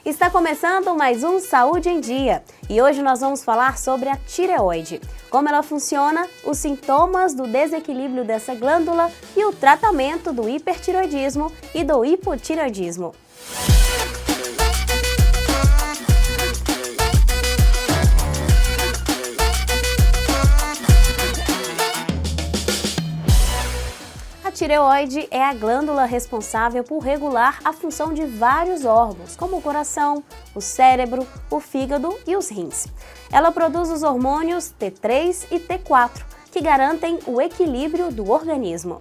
Está começando mais um Saúde em Dia e hoje nós vamos falar sobre a tireoide, como ela funciona, os sintomas do desequilíbrio dessa glândula e o tratamento do hipertireoidismo e do hipotireoidismo. A tireoide é a glândula responsável por regular a função de vários órgãos, como o coração, o cérebro, o fígado e os rins. Ela produz os hormônios T3 e T4, que garantem o equilíbrio do organismo.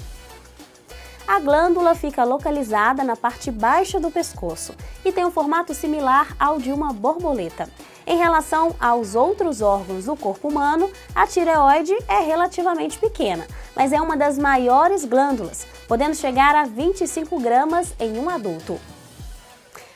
A glândula fica localizada na parte baixa do pescoço e tem um formato similar ao de uma borboleta. Em relação aos outros órgãos do corpo humano, a tireoide é relativamente pequena, mas é uma das maiores glândulas, podendo chegar a 25 gramas em um adulto.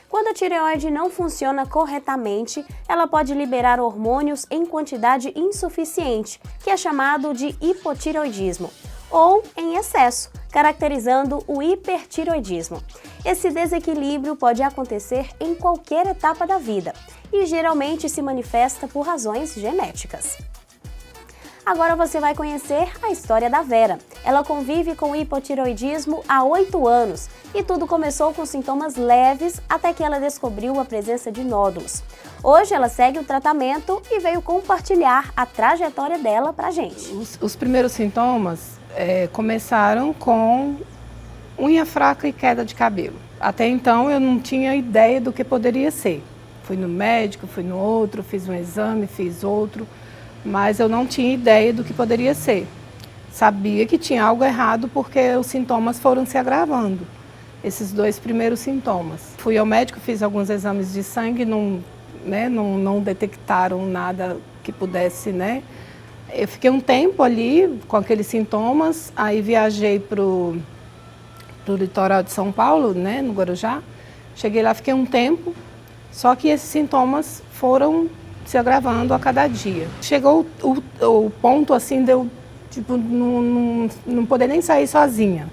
Quando a tireoide não funciona corretamente, ela pode liberar hormônios em quantidade insuficiente, que é chamado de hipotireoidismo, ou em excesso, caracterizando o hipertireoidismo. Esse desequilíbrio pode acontecer em qualquer etapa da vida e geralmente se manifesta por razões genéticas. Agora você vai conhecer a história da Vera. Ela convive com o hipotireoidismo há 8 anos e tudo começou com sintomas leves até que ela descobriu a presença de nódulos. Hoje ela segue o tratamento e veio compartilhar a trajetória dela pra gente. Os primeiros sintomas começaram com unha fraca e queda de cabelo. Até então eu não tinha ideia do que poderia ser. Fui no médico, fui no outro, fiz um exame, fiz outro, mas eu não tinha ideia do que poderia ser. Sabia que tinha algo errado porque os sintomas foram se agravando, esses 2 primeiros sintomas. Fui ao médico, fiz alguns exames de sangue, não detectaram nada que pudesse, né? Eu fiquei um tempo ali com aqueles sintomas, aí viajei para o litoral de São Paulo, né, no Guarujá. Cheguei lá, fiquei um tempo, só que esses sintomas foram se agravando a cada dia. Chegou o ponto assim de eu tipo, não poder nem sair sozinha,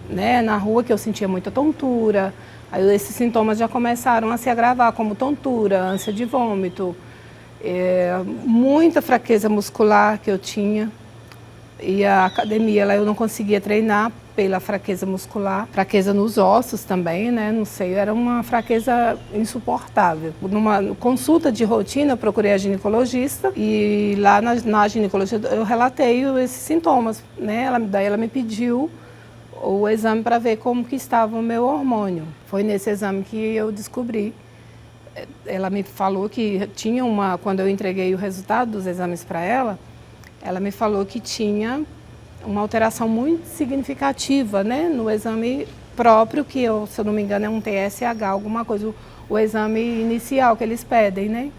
né, na rua, que eu sentia muita tontura. Aí esses sintomas já começaram a se agravar, como tontura, ânsia de vômito, muita fraqueza muscular que eu tinha. E a academia lá eu não conseguia treinar pela fraqueza muscular, fraqueza nos ossos também, né? Não sei, era uma fraqueza insuportável. Numa consulta de rotina eu procurei a ginecologista e lá na ginecologia eu relatei esses sintomas, né? Daí ela me pediu o exame para ver como que estava o meu hormônio. Foi nesse exame que eu descobri. Ela me falou que tinha quando eu entreguei o resultado dos exames para ela me falou que tinha uma alteração muito significativa, né, no exame próprio, que se eu não me engano é um TSH, alguma coisa, o exame inicial que eles pedem, né.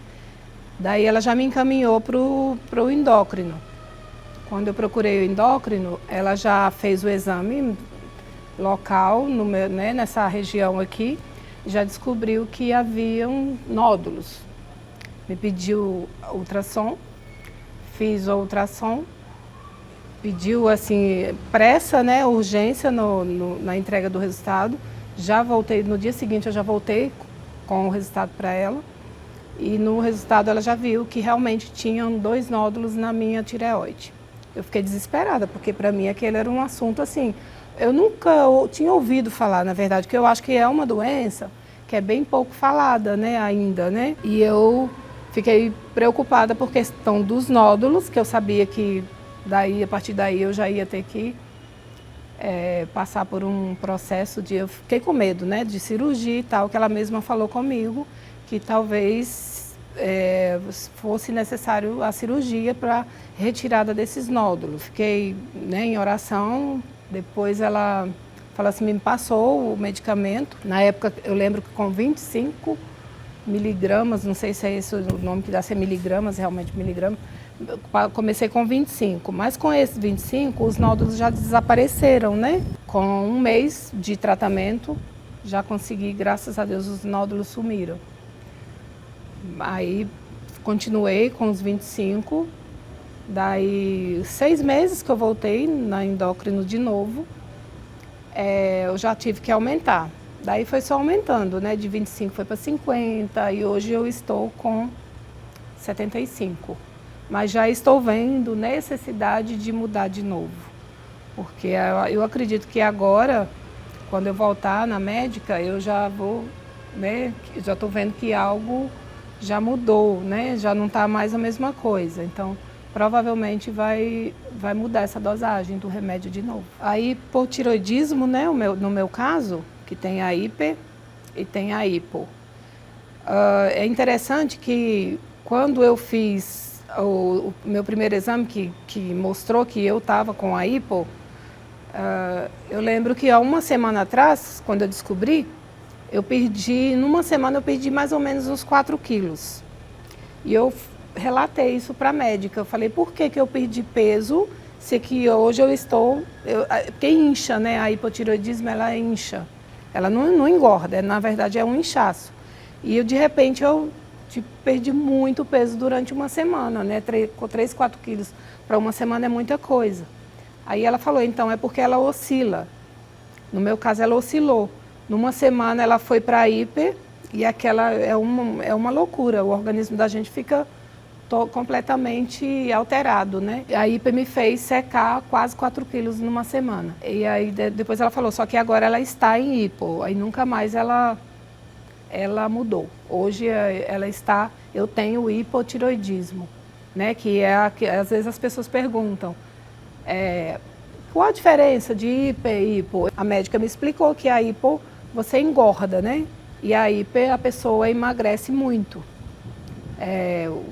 Daí ela já me encaminhou para o endócrino. Quando eu procurei o endócrino, ela já fez o exame local, nessa região aqui, já descobriu que haviam nódulos. Me pediu ultrassom, fiz o ultrassom, pediu assim, pressa, né, urgência na entrega do resultado. Já voltei, no dia seguinte eu já voltei com o resultado para ela. E no resultado ela já viu que realmente tinham 2 nódulos na minha tireoide. Eu fiquei desesperada, porque para mim aquele era um assunto assim, eu nunca tinha ouvido falar, na verdade, que eu acho que é uma doença que é bem pouco falada, né, ainda, né? E eu fiquei preocupada por questão dos nódulos, que eu sabia que a partir daí eu já ia ter que passar por um processo eu fiquei com medo, né, de cirurgia e tal, que ela mesma falou comigo, que talvez fosse necessário a cirurgia para retirada desses nódulos. Fiquei, né, em oração, depois ela falou assim, me passou o medicamento. Na época eu lembro que com 25 miligramas, não sei se é esse o nome que dá, se é miligramas, realmente miligramas, comecei com 25, mas com esses 25 os nódulos já desapareceram, né? Com um mês de tratamento já consegui, graças a Deus, os nódulos sumiram. Aí continuei com os 25, daí 6 meses que eu voltei na endócrino de novo, eu já tive que aumentar. Daí foi só aumentando, né? De 25 foi para 50 e hoje eu estou com 75. Mas já estou vendo necessidade de mudar de novo. Porque eu acredito que agora, quando eu voltar na médica, eu já vou, né? Já estou vendo que algo já mudou, né? Já não está mais a mesma coisa. Então, provavelmente vai mudar essa dosagem do remédio de novo. A hipotiroidismo, né? No meu caso, que tem a hiper e tem a hipo. É interessante que quando eu fiz o meu primeiro exame, que mostrou que eu estava com a hipo, eu lembro que há uma semana atrás, quando eu descobri, numa semana eu perdi mais ou menos uns 4 quilos. E eu relatei isso para a médica. Eu falei, por que eu perdi peso se que hoje eu estou... Porque incha, né? A hipotiroidismo, ela incha. Ela não engorda, na verdade é um inchaço. E de repente eu perdi muito peso durante uma semana, né? 3, 4 quilos para uma semana é muita coisa. Aí ela falou, então é porque ela oscila. No meu caso ela oscilou. Numa semana ela foi para a hiper e aquela é uma loucura. O organismo da gente fica completamente alterado, né? A hiper me fez secar quase 4 quilos numa semana. E aí depois ela falou, só que agora ela está em hipo. Aí nunca mais ela mudou. Hoje eu tenho hipotiroidismo, né? Que às vezes as pessoas perguntam, qual a diferença de hiper e hipo? A médica me explicou que a hipo você engorda, né? E a hiper a pessoa emagrece muito.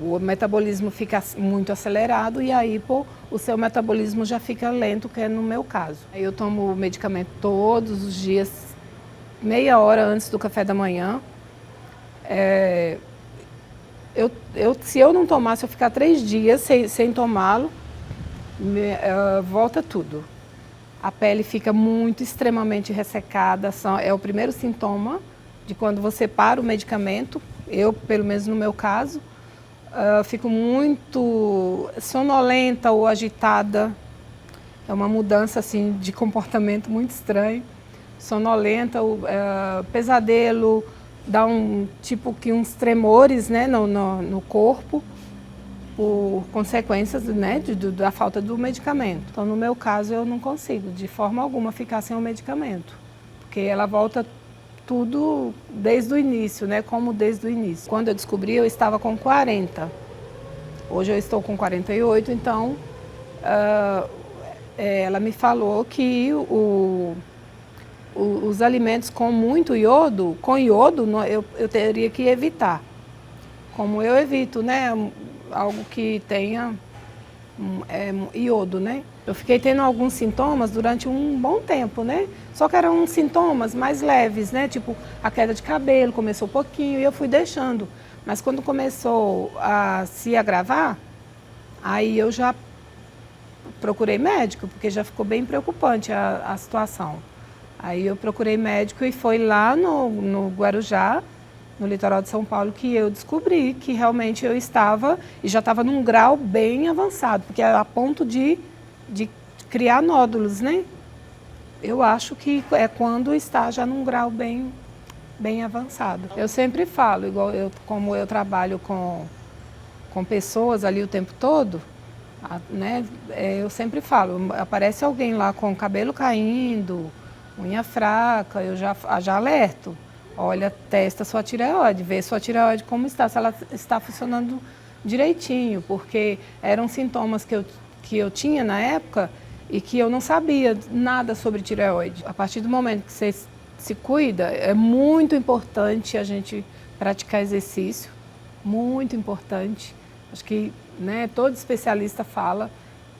O metabolismo fica muito acelerado e a hipo, o seu metabolismo já fica lento, que é no meu caso. Eu tomo medicamento todos os dias, meia hora antes do café da manhã. Se eu não tomar, se eu ficar 3 dias sem tomá-lo, volta tudo. A pele fica extremamente ressecada, é o primeiro sintoma de quando você para o medicamento. Eu, pelo menos no meu caso, fico muito sonolenta ou agitada. É uma mudança assim, de comportamento muito estranho. Sonolenta, pesadelo, dá uns tremores, né, no corpo, por consequências, né, da falta do medicamento. Então, no meu caso, eu não consigo, de forma alguma, ficar sem o medicamento. Porque ela volta tudo desde o início, né? Como desde o início. Quando eu descobri, eu estava com 40. Hoje eu estou com 48, então ela me falou que os alimentos com muito iodo, eu teria que evitar. Como eu evito, né? Algo que tenha iodo, né? Eu fiquei tendo alguns sintomas durante um bom tempo, né? Só que eram sintomas mais leves, né? Tipo, a queda de cabelo começou um pouquinho e eu fui deixando. Mas quando começou a se agravar, aí eu já procurei médico, porque já ficou bem preocupante a situação. Aí eu procurei médico e foi lá no Guarujá, no litoral de São Paulo, que eu descobri que realmente eu estava, e já estava num grau bem avançado, porque é a ponto de criar nódulos, né? Eu acho que é quando está já num grau bem avançado. Eu sempre falo, como eu trabalho com pessoas ali o tempo todo, né? Eu sempre falo, aparece alguém lá com cabelo caindo, unha fraca, eu já alerto. Olha, testa sua tireoide, vê sua tireoide como está, se ela está funcionando direitinho, porque eram sintomas que eu tinha na época e que eu não sabia nada sobre tireoide. A partir do momento que você se cuida, é muito importante a gente praticar exercício, muito importante. Acho que, né, todo especialista fala,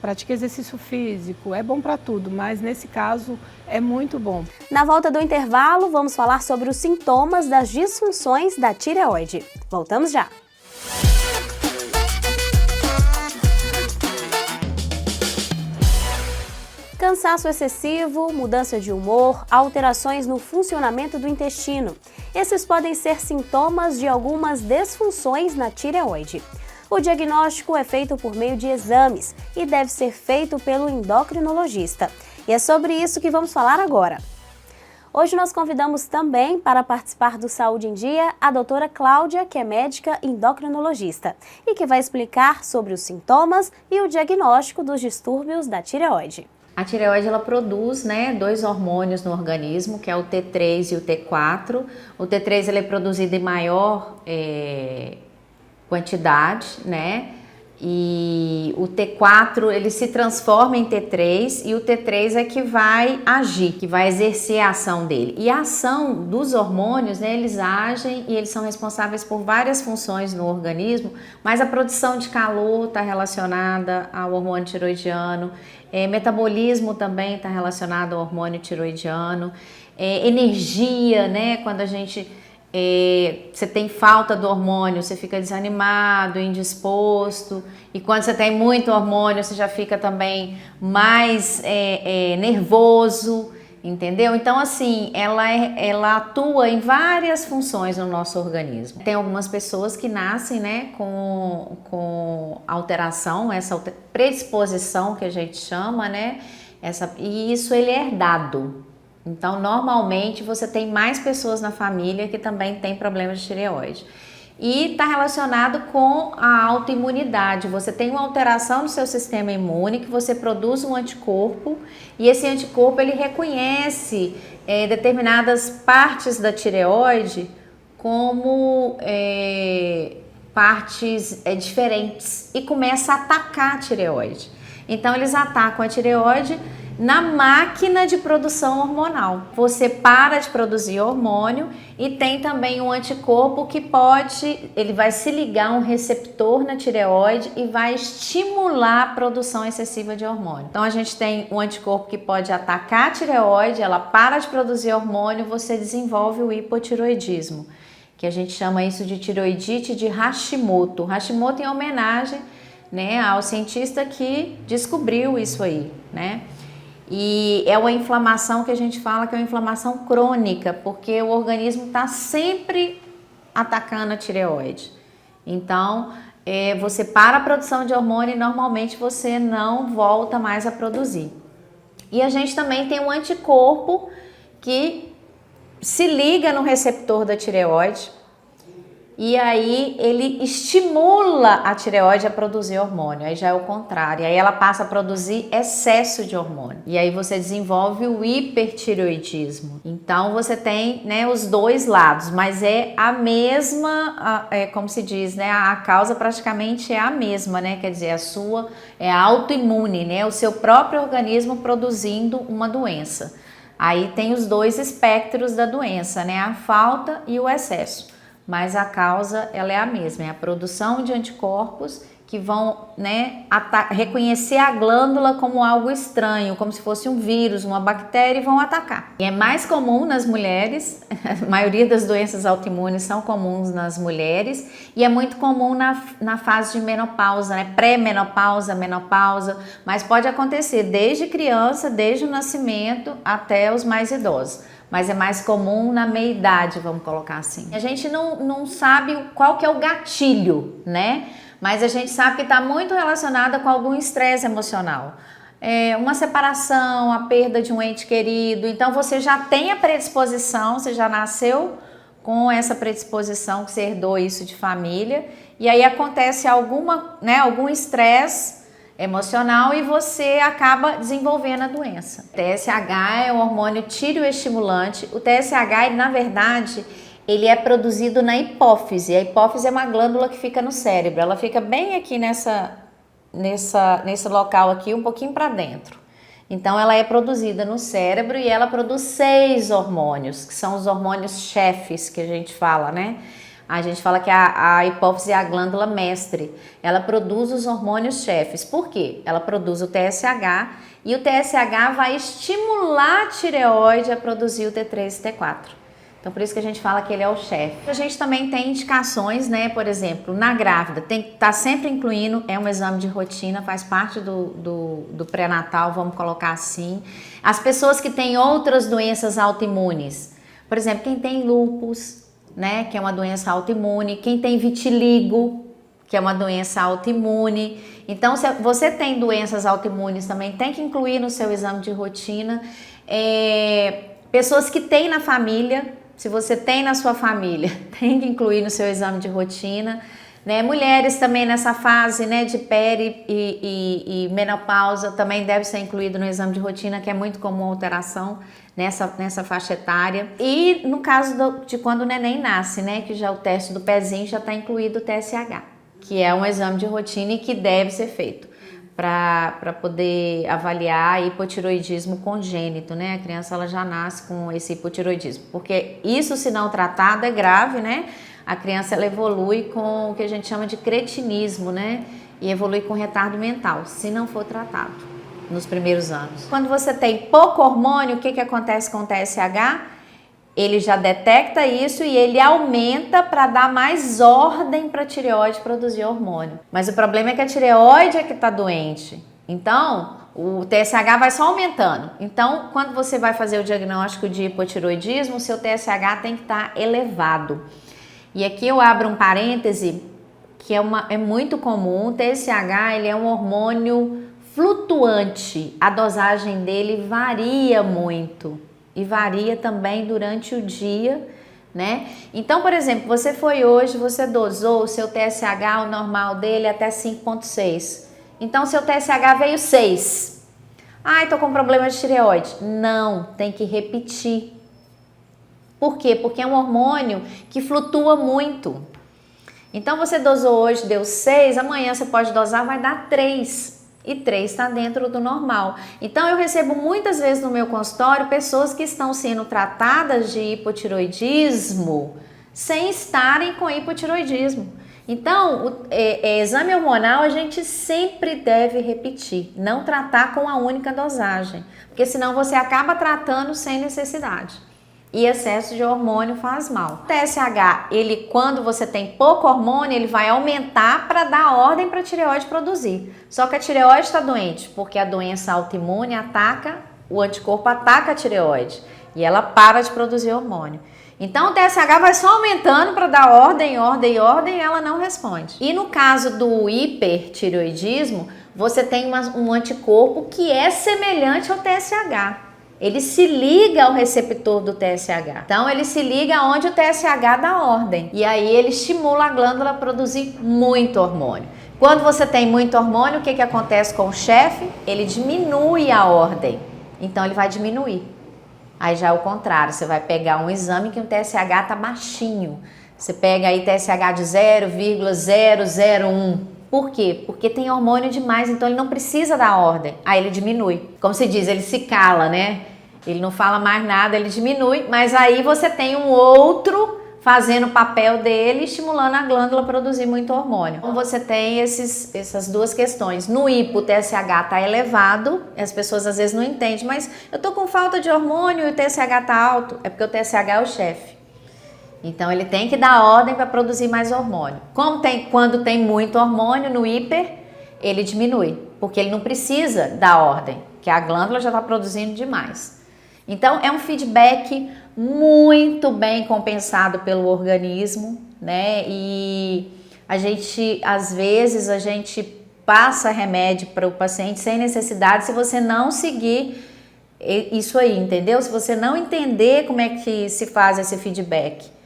pratique exercício físico, é bom para tudo, mas nesse caso é muito bom. Na volta do intervalo, vamos falar sobre os sintomas das disfunções da tireoide. Voltamos já! Cansaço excessivo, mudança de humor, alterações no funcionamento do intestino. Esses podem ser sintomas de algumas disfunções na tireoide. O diagnóstico é feito por meio de exames e deve ser feito pelo endocrinologista. E é sobre isso que vamos falar agora. Hoje nós convidamos também para participar do Saúde em Dia a doutora Cláudia, que é médica endocrinologista e que vai explicar sobre os sintomas e o diagnóstico dos distúrbios da tireoide. A tireoide ela produz, dois hormônios no organismo, que é o T3 e o T4. O T3 ele é produzido em maior quantidade, e o T4 ele se transforma em T3 e o T3 é que vai agir, que vai exercer a ação dele. E a ação dos hormônios, eles agem e eles são responsáveis por várias funções no organismo, mas a produção de calor está relacionada ao hormônio tiroidiano, metabolismo também está relacionado ao hormônio tiroidiano, energia, quando a gente... você tem falta do hormônio, você fica desanimado, indisposto, e quando você tem muito hormônio, você já fica também mais nervoso, entendeu? Então, assim, ela atua em várias funções no nosso organismo. Tem algumas pessoas que nascem, com alteração, essa predisposição que a gente chama, e isso ele é herdado. Então, normalmente, você tem mais pessoas na família que também têm problemas de tireoide. E está relacionado com a autoimunidade. Você tem uma alteração no seu sistema imune, que você produz um anticorpo, e esse anticorpo ele reconhece determinadas partes da tireoide como partes diferentes e começa a atacar a tireoide. Então, eles atacam a tireoide na máquina de produção hormonal. Você para de produzir hormônio e tem também um anticorpo que ele vai se ligar a um receptor na tireoide e vai estimular a produção excessiva de hormônio. Então a gente tem um anticorpo que pode atacar a tireoide, ela para de produzir hormônio, você desenvolve o hipotiroidismo, que a gente chama isso de tiroidite de Hashimoto. Hashimoto em homenagem, ao cientista que descobriu isso aí, E é uma inflamação que a gente fala que é uma inflamação crônica, porque o organismo está sempre atacando a tireoide. Então, você para a produção de hormônio e normalmente você não volta mais a produzir. E a gente também tem um anticorpo que se liga no receptor da tireoide e aí ele estimula a tireoide a produzir hormônio, aí já é o contrário, aí ela passa a produzir excesso de hormônio, e aí você desenvolve o hipertireoidismo. Então você tem os dois lados, mas é a mesma, como se diz, a causa praticamente é a mesma, quer dizer, a sua é autoimune, o seu próprio organismo produzindo uma doença. Aí tem os dois espectros da doença, a falta e o excesso. Mas a causa ela é a mesma, é a produção de anticorpos que vão reconhecer a glândula como algo estranho, como se fosse um vírus, uma bactéria, e vão atacar. E é mais comum nas mulheres, a maioria das doenças autoimunes são comuns nas mulheres, e é muito comum na fase de menopausa, pré-menopausa, menopausa, mas pode acontecer desde criança, desde o nascimento até os mais idosos. Mas é mais comum na meia-idade, vamos colocar assim. A gente não sabe qual que é o gatilho, Mas a gente sabe que está muito relacionada com algum estresse emocional. Uma separação, a perda de um ente querido. Então você já tem a predisposição, você já nasceu com essa predisposição, que você herdou isso de família. E aí acontece algum estresse emocional e você acaba desenvolvendo a doença. O TSH é um hormônio tireoestimulante. O TSH, na verdade, ele é produzido na hipófise. A hipófise é uma glândula que fica no cérebro. Ela fica bem aqui nesse local aqui, um pouquinho para dentro. Então, ela é produzida no cérebro e ela produz 6 hormônios, que são os hormônios chefes que a gente fala, A gente fala que a hipófise é a glândula mestre. Ela produz os hormônios chefes. Por quê? Ela produz o TSH e o TSH vai estimular a tireoide a produzir o T3 e T4. Então, por isso que a gente fala que ele é o chefe. A gente também tem indicações, por exemplo, na grávida, tem que estar sempre incluindo, é um exame de rotina, faz parte do pré-natal, vamos colocar assim. As pessoas que têm outras doenças autoimunes, por exemplo, quem tem lúpus, que é uma doença autoimune, quem tem vitiligo, que é uma doença autoimune. Então, se você tem doenças autoimunes também, tem que incluir no seu exame de rotina. Pessoas que têm na família, se você tem na sua família, tem que incluir no seu exame de rotina, né? Mulheres também nessa fase, né, de peri e menopausa também deve ser incluído no exame de rotina, que é muito comum alteração nessa faixa etária. E no caso de quando o neném nasce, né, que já o teste do pezinho já está incluído o TSH, que é um exame de rotina e que deve ser feito para poder avaliar hipotiroidismo congênito, né? A criança ela já nasce com esse hipotiroidismo, porque isso, se não tratado, é grave, né? A criança ela evolui com o que a gente chama de cretinismo, né? E evolui com retardo mental, se não for tratado nos primeiros anos. Quando você tem pouco hormônio, o que acontece com o TSH? Ele já detecta isso e ele aumenta para dar mais ordem para a tireoide produzir hormônio. Mas o problema é que a tireoide é que está doente. Então, o TSH vai só aumentando. Então, quando você vai fazer o diagnóstico de hipotiroidismo, o seu TSH tem que estar elevado. E aqui eu abro um parêntese, que é muito comum. O TSH ele é um hormônio flutuante. A dosagem dele varia muito. E varia também durante o dia, né? Então, por exemplo, você foi hoje, você dosou o seu TSH, o normal dele, até 5,6. Então, seu TSH veio 6. Ai, tô com problema de tireoide. Não, tem que repetir. Por quê? Porque é um hormônio que flutua muito. Então, você dosou hoje, deu 6, amanhã você pode dosar, vai dar 3. E 3 está dentro do normal. Então, eu recebo muitas vezes no meu consultório pessoas que estão sendo tratadas de hipotiroidismo sem estarem com hipotiroidismo. Então, o exame hormonal a gente sempre deve repetir, não tratar com a única dosagem, porque senão você acaba tratando sem necessidade. E excesso de hormônio faz mal. O TSH, ele, quando você tem pouco hormônio, ele vai aumentar para dar ordem para a tireoide produzir. Só que a tireoide está doente, porque a doença autoimune ataca, o anticorpo ataca a tireoide e ela para de produzir hormônio. Então o TSH vai só aumentando para dar ordem e ela não responde. E no caso do hipertireoidismo, você tem um anticorpo que é semelhante ao TSH. Ele se liga ao receptor do TSH. Então, ele se liga onde o TSH dá ordem. E aí, ele estimula a glândula a produzir muito hormônio. Quando você tem muito hormônio, o que acontece com o chefe? Ele diminui a ordem. Então, ele vai diminuir. Aí, já é o contrário. Você vai pegar um exame que o TSH está baixinho. Você pega aí TSH de 0,001. Por quê? Porque tem hormônio demais, então ele não precisa dar ordem. Aí ele diminui. Como se diz, ele se cala, né? Ele não fala mais nada, ele diminui, mas aí você tem um outro fazendo o papel dele, estimulando a glândula a produzir muito hormônio. Então você tem essas duas questões. No hipo, o TSH está elevado, as pessoas às vezes não entendem, mas eu tô com falta de hormônio e o TSH está alto. É porque o TSH é o chefe. Então, ele tem que dar ordem para produzir mais hormônio. Quando tem muito hormônio no hiper, ele diminui, porque ele não precisa dar ordem, que a glândula já está produzindo demais. Então, é um feedback muito bem compensado pelo organismo, né? E às vezes, a gente passa remédio para o paciente sem necessidade se você não seguir isso aí, entendeu? Se você não entender como é que se faz esse feedback.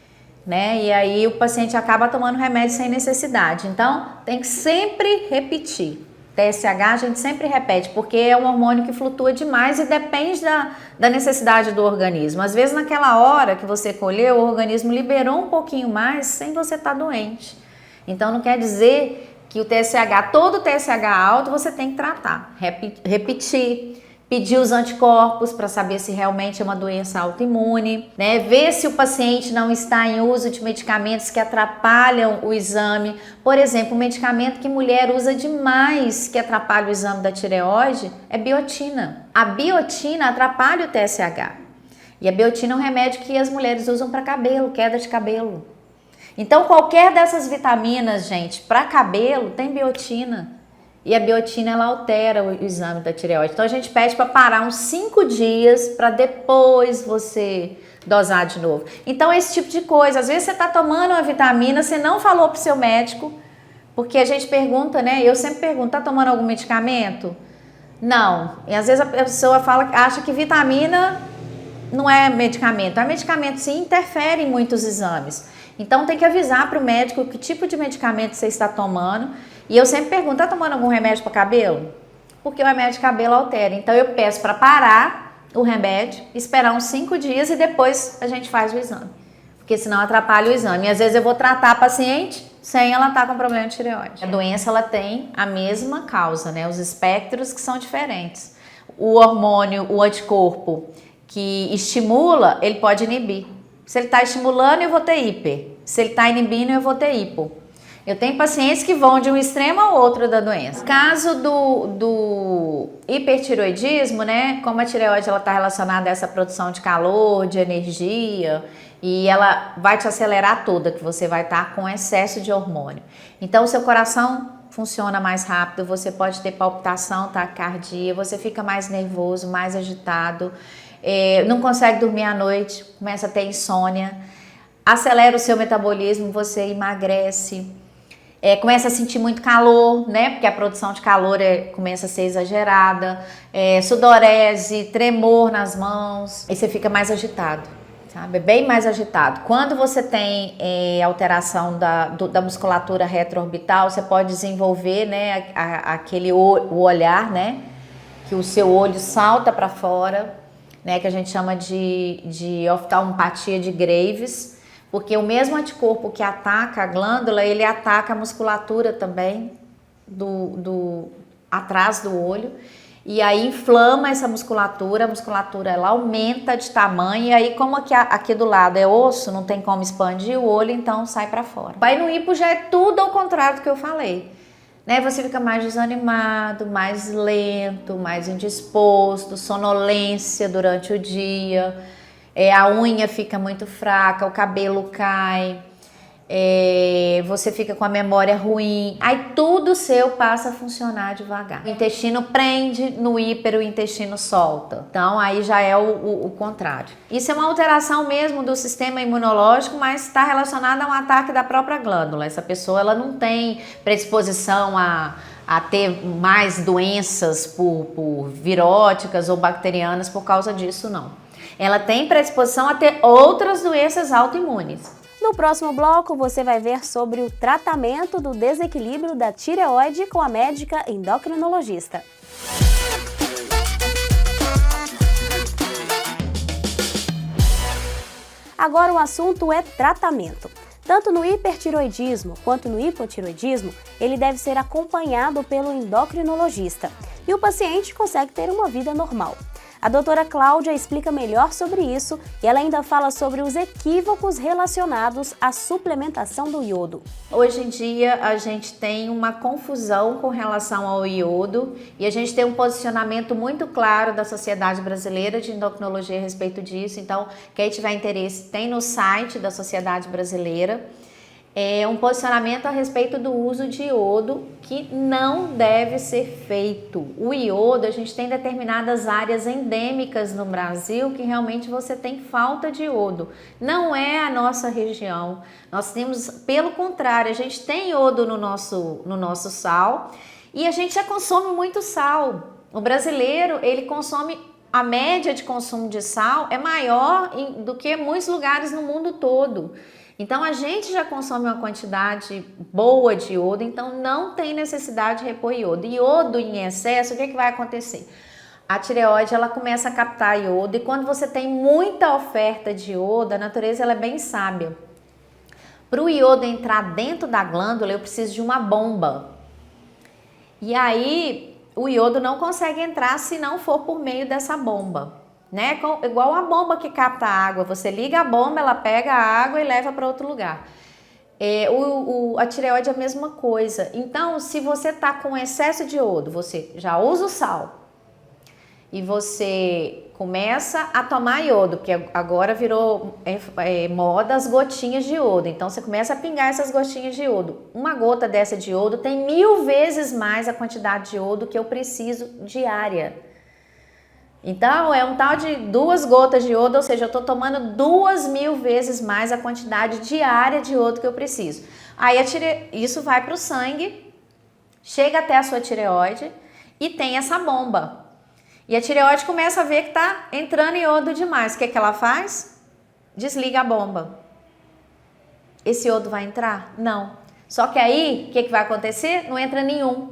Né? E aí o paciente acaba tomando remédio sem necessidade. Então, tem que sempre repetir. TSH a gente sempre repete, porque é um hormônio que flutua demais e depende da necessidade do organismo. Às vezes, naquela hora que você colheu, o organismo liberou um pouquinho mais sem você estar doente. Então, não quer dizer que o TSH, todo o TSH alto, você tem que tratar. Repetir. Pedir os anticorpos para saber se realmente é uma doença autoimune, né? Ver se o paciente não está em uso de medicamentos que atrapalham o exame. Por exemplo, um medicamento que mulher usa demais que atrapalha o exame da tireoide é biotina. A biotina atrapalha o TSH. E a biotina é um remédio que as mulheres usam para cabelo, queda de cabelo. Então, qualquer dessas vitaminas, gente, para cabelo tem biotina. E a biotina, ela altera o exame da tireoide. Então, a gente pede para parar uns 5 dias para depois você dosar de novo. Então, esse tipo de coisa. Às vezes, você está tomando uma vitamina, você não falou para o seu médico, porque a gente pergunta, né? Eu sempre pergunto, está tomando algum medicamento? Não. E às vezes a pessoa acha que vitamina não é medicamento. É medicamento, sim, interfere em muitos exames. Então tem que avisar para o médico que tipo de medicamento você está tomando. E eu sempre pergunto, tá tomando algum remédio para cabelo? Porque o remédio de cabelo altera. Então eu peço para parar o remédio, esperar uns 5 dias e depois a gente faz o exame. Porque senão atrapalha o exame. E às vezes eu vou tratar a paciente sem ela estar com problema de tireoide. A doença ela tem a mesma causa, né? Os espectros que são diferentes. O hormônio, o anticorpo que estimula, ele pode inibir. Se ele está estimulando, eu vou ter hiper. Se ele está inibindo, eu vou ter hipo. Eu tenho pacientes que vão de um extremo ao outro da doença. Caso do hipertireoidismo, né? Como a tireoide está relacionada a essa produção de calor, de energia, e ela vai te acelerar toda, que você vai estar com excesso de hormônio. Então, o seu coração funciona mais rápido, você pode ter palpitação, taquicardia, você fica mais nervoso, mais agitado, não consegue dormir à noite, começa a ter insônia, acelera o seu metabolismo, você emagrece, começa a sentir muito calor, né? Porque a produção de calor começa a ser exagerada, sudorese, tremor nas mãos, e você fica mais agitado. Sabe? Bem mais agitado. Quando você tem alteração da musculatura retroorbital, você pode desenvolver, né, o olhar, né, que o seu olho salta para fora, né, que a gente chama de oftalmopatia de Graves, porque o mesmo anticorpo que ataca a glândula, ele ataca a musculatura também atrás do olho. E aí inflama essa musculatura, a musculatura ela aumenta de tamanho, e aí como aqui do lado é osso, não tem como expandir o olho, então sai para fora. Vai no hipo já é tudo ao contrário do que eu falei, né? Você fica mais desanimado, mais lento, mais indisposto, sonolência durante o dia, a unha fica muito fraca, o cabelo cai, você fica com a memória ruim, aí tudo seu passa a funcionar devagar. O intestino prende, no hiper o intestino solta. Então aí já é o contrário. Isso é uma alteração mesmo do sistema imunológico, mas está relacionada a um ataque da própria glândula. Essa pessoa ela não tem predisposição a ter mais doenças por viróticas ou bacterianas por causa disso, não. Ela tem predisposição a ter outras doenças autoimunes. No próximo bloco, você vai ver sobre o tratamento do desequilíbrio da tireoide com a médica endocrinologista. Agora o assunto é tratamento. Tanto no hipertireoidismo quanto no hipotireoidismo, ele deve ser acompanhado pelo endocrinologista e o paciente consegue ter uma vida normal. A doutora Cláudia explica melhor sobre isso e ela ainda fala sobre os equívocos relacionados à suplementação do iodo. Hoje em dia a gente tem uma confusão com relação ao iodo e a gente tem um posicionamento muito claro da Sociedade Brasileira de Endocrinologia a respeito disso. Então, quem tiver interesse tem no site da Sociedade Brasileira. Um posicionamento a respeito do uso de iodo que não deve ser feito. O iodo, a gente tem determinadas áreas endêmicas no Brasil que realmente você tem falta de iodo. Não é a nossa região. Nós temos, pelo contrário, a gente tem iodo no nosso sal e a gente já consome muito sal. O brasileiro, ele consome, a média de consumo de sal é maior do que muitos lugares no mundo todo. Então a gente já consome uma quantidade boa de iodo, então não tem necessidade de repor iodo. Iodo em excesso, o que vai acontecer? A tireoide ela começa a captar iodo e quando você tem muita oferta de iodo, a natureza ela é bem sábia. Para o iodo entrar dentro da glândula, eu preciso de uma bomba. E aí o iodo não consegue entrar se não for por meio dessa bomba. Né? Igual a bomba que capta a água, você liga a bomba, ela pega a água e leva para outro lugar. A tireoide é a mesma coisa. Então, se você está com excesso de iodo, você já usa o sal e você começa a tomar iodo, porque agora virou moda as gotinhas de iodo. Então, você começa a pingar essas gotinhas de iodo. Uma gota dessa de iodo tem 1000 vezes mais a quantidade de iodo que eu preciso diária. Então, é um tal de 2 gotas de iodo, ou seja, eu estou tomando 2000 vezes mais a quantidade diária de iodo que eu preciso. Aí isso vai para o sangue, chega até a sua tireoide e tem essa bomba. E a tireoide começa a ver que está entrando iodo demais. O que ela faz? Desliga a bomba. Esse iodo vai entrar? Não. Só que aí, o que vai acontecer? Não entra nenhum.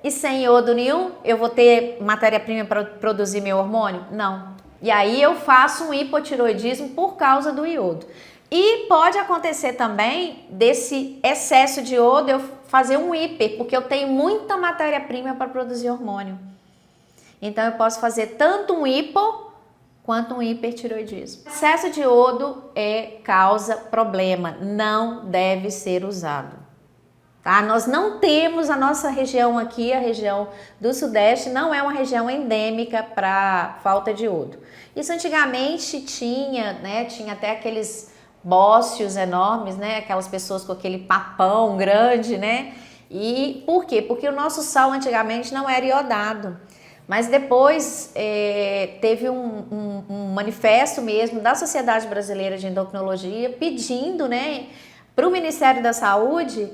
E sem iodo nenhum, eu vou ter matéria-prima para produzir meu hormônio? Não. E aí eu faço um hipotireoidismo por causa do iodo. E pode acontecer também desse excesso de iodo eu fazer um hiper, porque eu tenho muita matéria-prima para produzir hormônio. Então eu posso fazer tanto um hipo quanto um hipertireoidismo. Excesso de iodo causa problema, não deve ser usado. Tá? Nós não temos a nossa região aqui, a região do Sudeste, não é uma região endêmica para falta de iodo. Isso antigamente tinha, né? Tinha até aqueles bócios enormes, né? Aquelas pessoas com aquele papão grande, né? E por quê? Porque o nosso sal antigamente não era iodado. Mas depois teve um manifesto mesmo da Sociedade Brasileira de Endocrinologia pedindo, né, para o Ministério da Saúde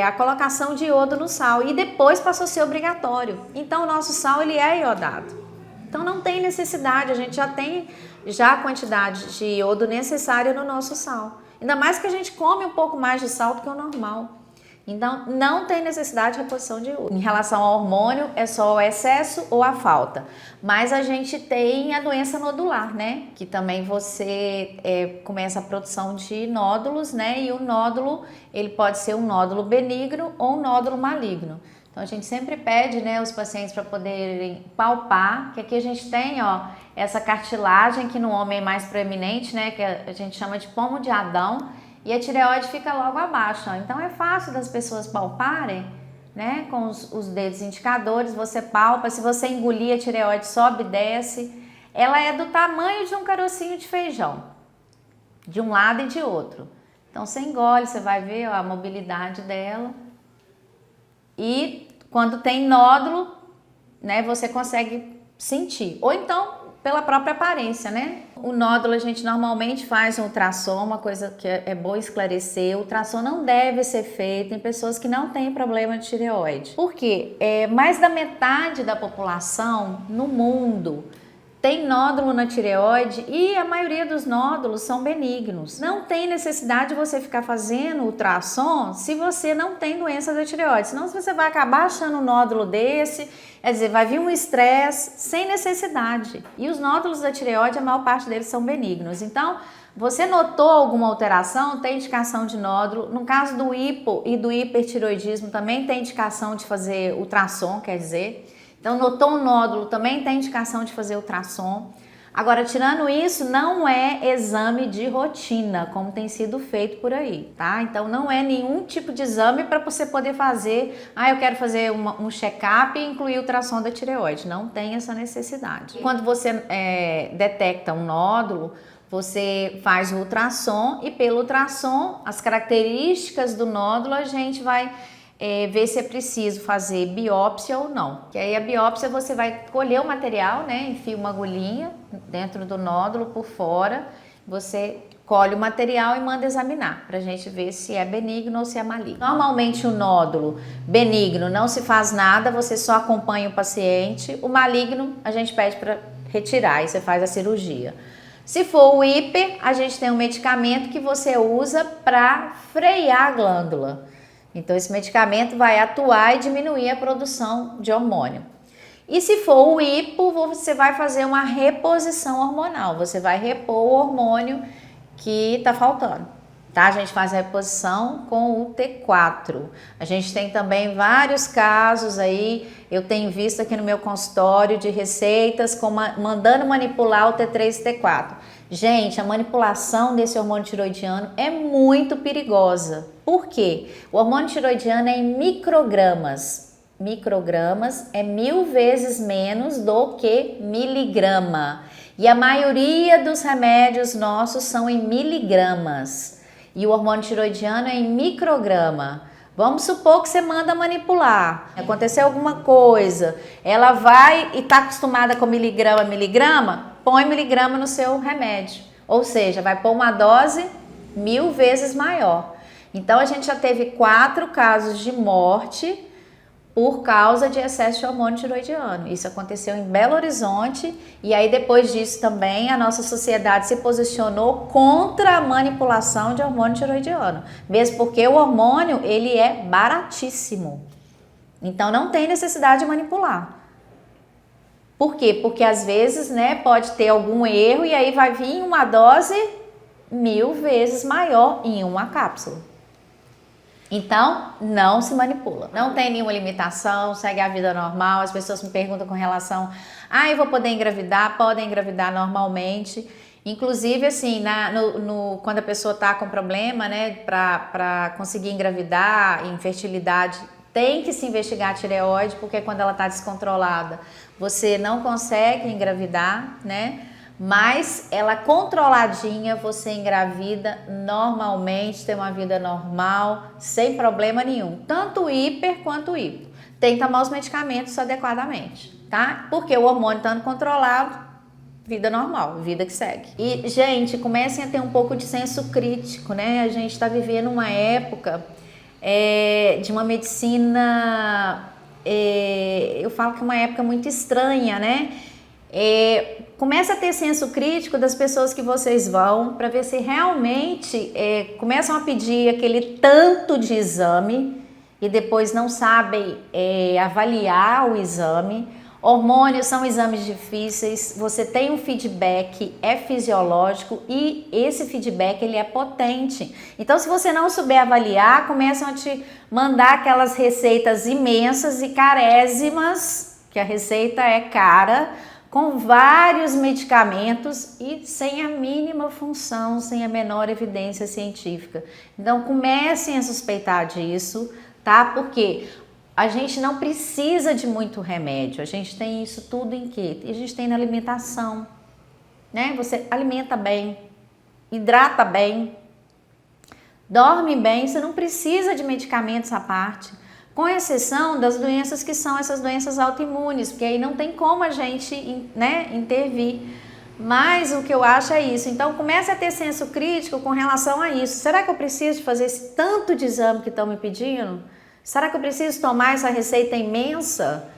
a colocação de iodo no sal e depois passou a ser obrigatório. Então o nosso sal ele é iodado. Então não tem necessidade, a gente já tem a quantidade de iodo necessária no nosso sal. Ainda mais que a gente come um pouco mais de sal do que o normal. Então, não tem necessidade de reposição de iodo. Em relação ao hormônio, é só o excesso ou a falta. Mas a gente tem a doença nodular, né? Que também você começa a produção de nódulos, né? E o nódulo, ele pode ser um nódulo benigno ou um nódulo maligno. Então, a gente sempre pede, né, os pacientes para poderem palpar, que aqui a gente tem, ó, essa cartilagem que no homem é mais proeminente, né? Que a gente chama de pomo de Adão. E a tireoide fica logo abaixo, ó. Então é fácil das pessoas palparem, né? Com os dedos indicadores, você palpa, se você engolir a tireoide sobe e desce. Ela é do tamanho de um carocinho de feijão, de um lado e de outro. Então você engole, você vai ver, ó, a mobilidade dela. E quando tem nódulo, né, você consegue sentir. Ou então pela própria aparência, né? O nódulo a gente normalmente faz um ultrassom, uma coisa que é bom esclarecer. O ultrassom não deve ser feito em pessoas que não têm problema de tireoide. Por quê? Mais da metade da população no mundo tem nódulo na tireoide e a maioria dos nódulos são benignos. Não tem necessidade de você ficar fazendo ultrassom se você não tem doença da tireoide. Senão você vai acabar achando um nódulo desse, quer dizer, vai vir um estresse sem necessidade. E os nódulos da tireoide, a maior parte deles são benignos. Então, você notou alguma alteração, tem indicação de nódulo. No caso do hipo e do hipertireoidismo também tem indicação de fazer ultrassom, quer dizer. Então, notou um nódulo, também tem indicação de fazer ultrassom. Agora, tirando isso, não é exame de rotina, como tem sido feito por aí, tá? Então, não é nenhum tipo de exame para você poder fazer, eu quero fazer um check-up e incluir ultrassom da tireoide. Não tem essa necessidade. Quando você detecta um nódulo, você faz o ultrassom e pelo ultrassom, as características do nódulo, a gente vai ver se é preciso fazer biópsia ou não. Que aí a biópsia você vai colher o material, né? Enfia uma agulhinha dentro do nódulo por fora, você colhe o material e manda examinar pra gente ver se é benigno ou se é maligno. Normalmente o nódulo benigno não se faz nada, você só acompanha o paciente. O maligno a gente pede para retirar e você faz a cirurgia. Se for o hiper, a gente tem um medicamento que você usa para frear a glândula. Então, esse medicamento vai atuar e diminuir a produção de hormônio. E se for o hipo, você vai fazer uma reposição hormonal. Você vai repor o hormônio que está faltando. Tá? A gente faz a reposição com o T4. A gente tem também vários casos aí, eu tenho visto aqui no meu consultório de receitas mandando manipular o T3 e T4. Gente, a manipulação desse hormônio tiroidiano é muito perigosa. Por quê? O hormônio tiroidiano é em microgramas. Microgramas é 1000 vezes menos do que miligrama. E a maioria dos remédios nossos são em miligramas. E o hormônio tiroidiano é em micrograma. Vamos supor que você manda manipular. Aconteceu alguma coisa, ela vai e está acostumada com miligrama, põe miligrama no seu remédio. Ou seja, vai pôr uma dose 1000 vezes maior. Então, a gente já teve 4 casos de morte por causa de excesso de hormônio tiroidiano. Isso aconteceu em Belo Horizonte e aí depois disso também a nossa sociedade se posicionou contra a manipulação de hormônio tiroidiano, mesmo porque o hormônio ele é baratíssimo, então não tem necessidade de manipular. Por quê? Porque às vezes, né, pode ter algum erro e aí vai vir uma dose 1000 vezes maior em uma cápsula. Então, não se manipula. Não tem nenhuma limitação, segue a vida normal. As pessoas me perguntam com relação, eu vou poder engravidar? Podem engravidar normalmente. Inclusive, assim, quando a pessoa está com problema, né, para conseguir engravidar, infertilidade, tem que se investigar a tireoide, porque quando ela está descontrolada, você não consegue engravidar, né? Mas ela controladinha, você engravida normalmente, tem uma vida normal, sem problema nenhum. Tanto o hiper quanto o hipo. Tem que tomar os medicamentos adequadamente, tá? Porque o hormônio estando controlado, vida normal, vida que segue. E, gente, comecem a ter um pouco de senso crítico, né? A gente está vivendo uma época de uma medicina, eu falo que é uma época muito estranha, né? Começa a ter senso crítico das pessoas que vocês vão, para ver se realmente começam a pedir aquele tanto de exame e depois não sabem avaliar o exame. Hormônios são exames difíceis, você tem um feedback, é fisiológico e esse feedback ele é potente. Então, se você não souber avaliar, começam a te mandar aquelas receitas imensas e carésimas, que a receita é cara, com vários medicamentos e sem a mínima função, sem a menor evidência científica. Então, comecem a suspeitar disso, tá? Porque a gente não precisa de muito remédio, a gente tem isso tudo em quê? A gente tem na alimentação, né? Você alimenta bem, hidrata bem, dorme bem, você não precisa de medicamentos à parte, com exceção das doenças que são essas doenças autoimunes, porque aí não tem como a gente, né, intervir. Mas o que eu acho é isso. Então comece a ter senso crítico com relação a isso. Será que eu preciso de fazer esse tanto de exame que estão me pedindo? Será que eu preciso tomar essa receita imensa?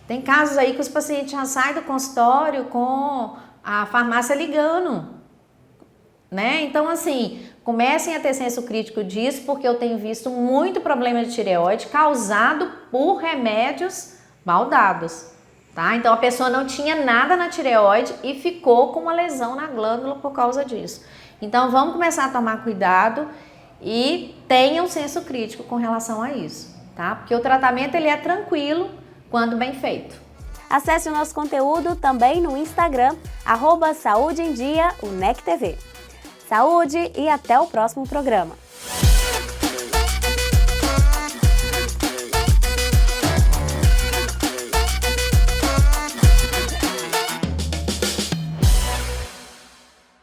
Tem casos aí que os pacientes já saem do consultório com a farmácia ligando, né? Então, assim, comecem a ter senso crítico disso, porque eu tenho visto muito problema de tireoide causado por remédios mal dados, tá? Então, a pessoa não tinha nada na tireoide e ficou com uma lesão na glândula por causa disso. Então, vamos começar a tomar cuidado e tenham senso crítico com relação a isso, tá? Porque o tratamento ele é tranquilo quando bem feito. Acesse o nosso conteúdo também no Instagram, @SaúdeEmDia, UNECTV. Saúde e até o próximo programa.